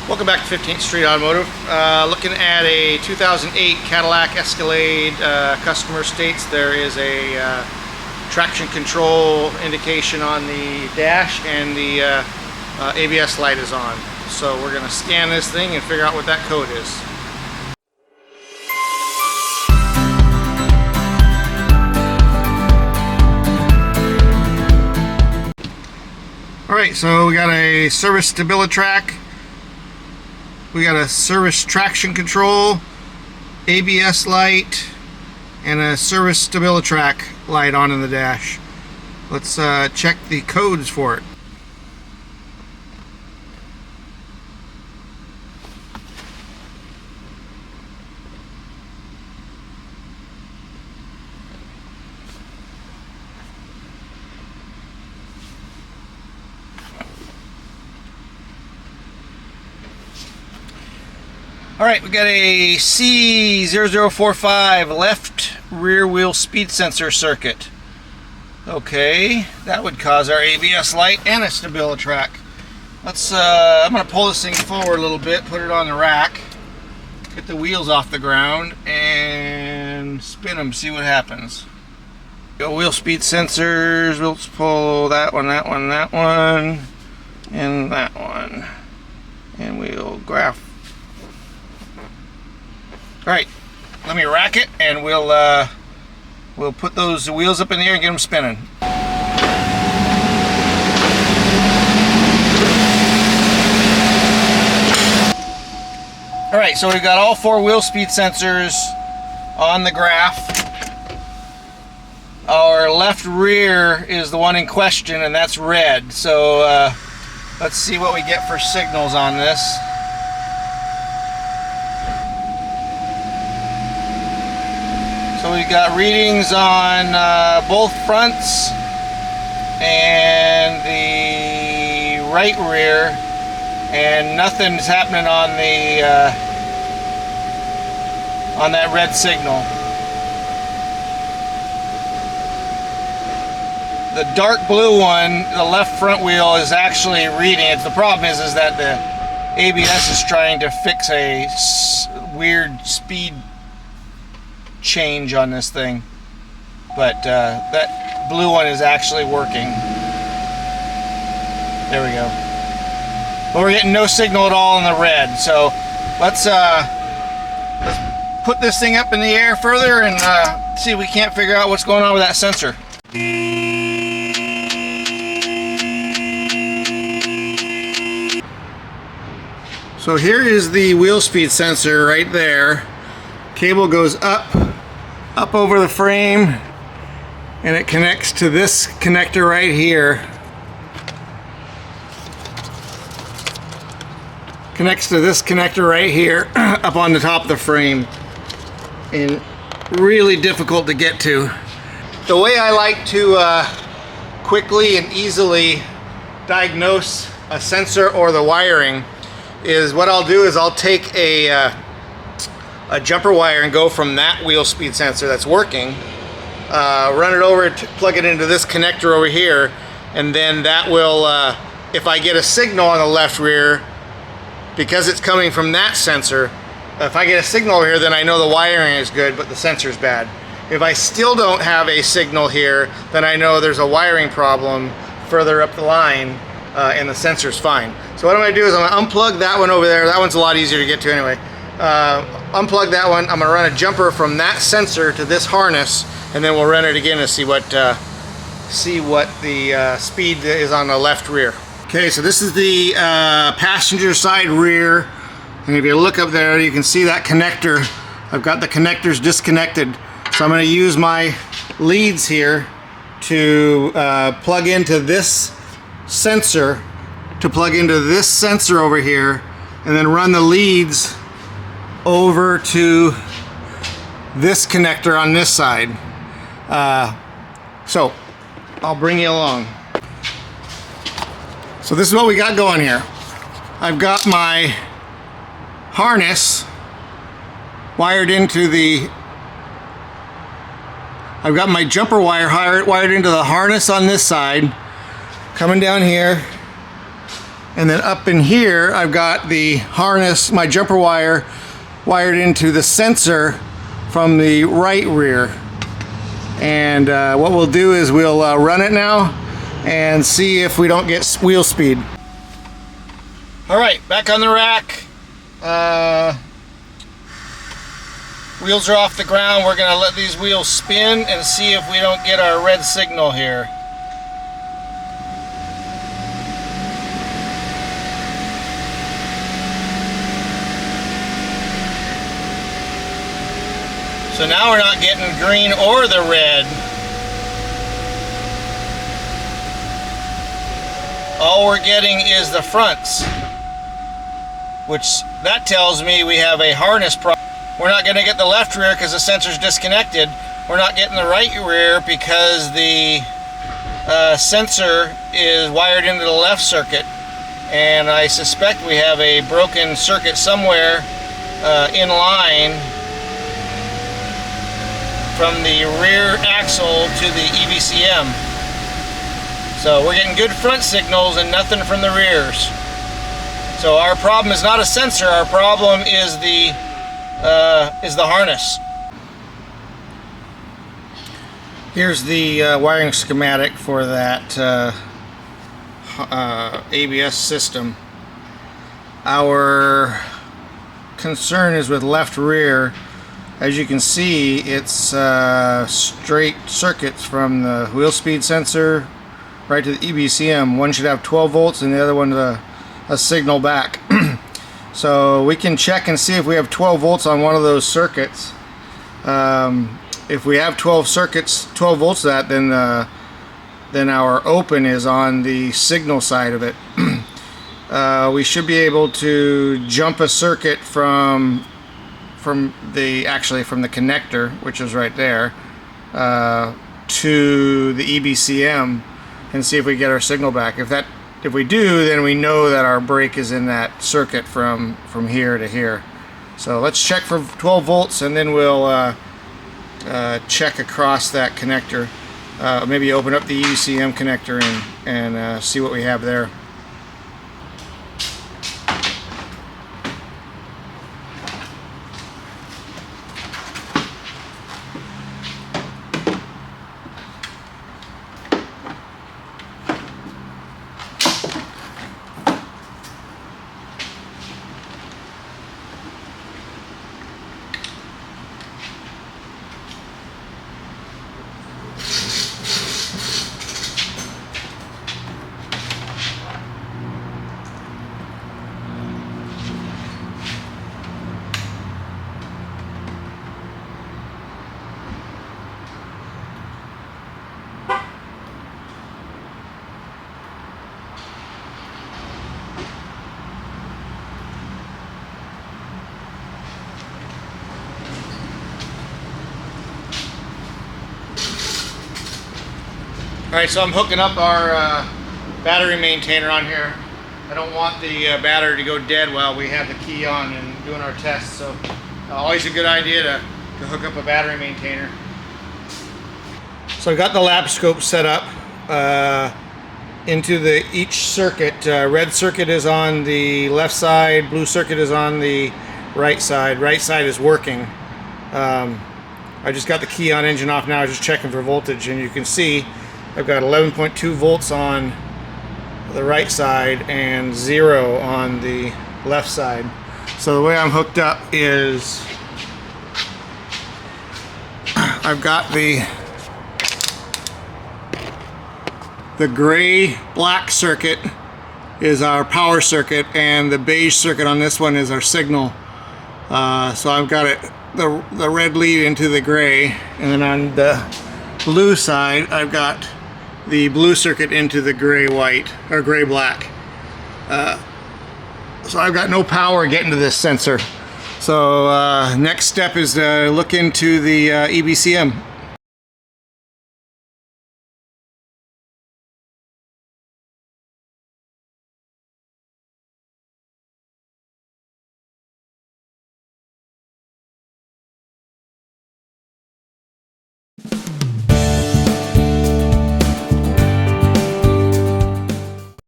Welcome back to 15th Street Automotive. Looking at a 2008 Cadillac Escalade. Customer states there is a traction control indication on the dash and the ABS light is on. So we're going to scan this thing and figure out what that code is. Alright, so we got a service Stabiltrac. We got a service traction control, ABS light, and a service Stabiltrac light on in the dash. Let's check the codes for it. Alright, we got a C0045 left rear wheel speed sensor circuit. Okay, that would cause our ABS light and a Stabiltrac. Let's, I'm going to pull this thing forward a little bit, put it on the rack, get the wheels off the ground, and spin them, see what happens. Go wheel speed sensors, we'll pull that one, that one, that one, and that one. And we'll graph. Alright, let me rack it and we'll put those wheels up in the air and get them spinning. Alright, so we've got all four wheel speed sensors on the graph. Our left rear is the one in question and that's red. So let's see what we get for signals on this. So we've got readings on both fronts and the right rear, and nothing's happening on the on that red signal. The dark blue one, the left front wheel, is actually reading it. The problem is that the ABS is trying to fix a weird speed change on this thing, but that blue one is actually working. There we go. But we're getting no signal at all in the red, so let's put this thing up in the air further and see if we can't figure out what's going on with that sensor. So here is the wheel speed sensor right there. Cable goes up over the frame and it connects to this connector right here. Connects to this connector right here up on the top of the frame, and really difficult to get to. The way I like to quickly and easily diagnose a sensor or the wiring is what I'll do is I'll take a jumper wire and go from that wheel speed sensor that's working, run it over, plug it into this connector over here, and then that will, if I get a signal on the left rear, because it's coming from that sensor, if I get a signal over here, then I know the wiring is good, but the sensor's bad. If I still don't have a signal here, then I know there's a wiring problem further up the line, and the sensor's fine. So what I'm going to do is I'm going to unplug that one over there. That one's a lot easier to get to anyway. Unplug that one. I'm going to run a jumper from that sensor to this harness, and then we'll run it again to see what the speed is on the left rear. Okay, so this is the passenger side rear, and if you look up there, you can see that connector. I've got the connectors disconnected, so I'm going to use my leads here to plug into this sensor, over here, and then run the leads over to this connector on this side. So I'll bring you along. So this is what we got going here. I've got my harness wired into the, I've got my jumper wire wired into the harness on this side, coming down here, And then up in here, I've got the harness, my jumper wire, wired into the sensor from the right rear. And what we'll do is we'll run it now and see if we don't get wheel speed. All right, back on the rack. Wheels are off the ground. We're gonna let these wheels spin and see if we don't get our red signal here. So now we're not getting green or the red. All we're getting is the fronts, which that tells me we have a harness problem. We're not going to get the left rear because the sensor's disconnected. We're not getting the right rear because the sensor is wired into the left circuit. And I suspect we have a broken circuit somewhere in line from the rear axle to the EBCM. So we're getting good front signals and nothing from the rears. So our problem is not a sensor, our problem is the harness. Here's the wiring schematic for that ABS system. Our concern is with left rear. As you can see, it's straight circuits from the wheel speed sensor right to the EBCM. One should have 12 volts and the other one a signal back. So we can check and see if we have 12 volts on one of those circuits. If we have 12 volts of that, then our open is on the signal side of it. We should be able to jump a circuit from the connector, which is right there, to the EBCM and see if we get our signal back. If we do, then we know that our brake is in that circuit from here to here. So let's check for 12 volts and then we'll check across that connector. Maybe open up the EBCM connector and see what we have there. Alright, so I'm hooking up our battery maintainer on here. I don't want the battery to go dead while we have the key on and doing our tests, so always a good idea to hook up a battery maintainer. So I've got the lap scope set up into each circuit. Red circuit is on the left side, blue circuit is on the right side. Right side is working. I just got the key on, engine off now, just checking for voltage, and you can see I've got 11.2 volts on the right side and 0 on the left side. So the way I'm hooked up is I've got the gray-black circuit is our power circuit, and the beige circuit on this one is our signal. So I've got the red lead into the gray, and then on the blue side I've got the blue circuit into the gray-white or gray-black. So I've got no power getting to this sensor. So next step is to look into the EBCM.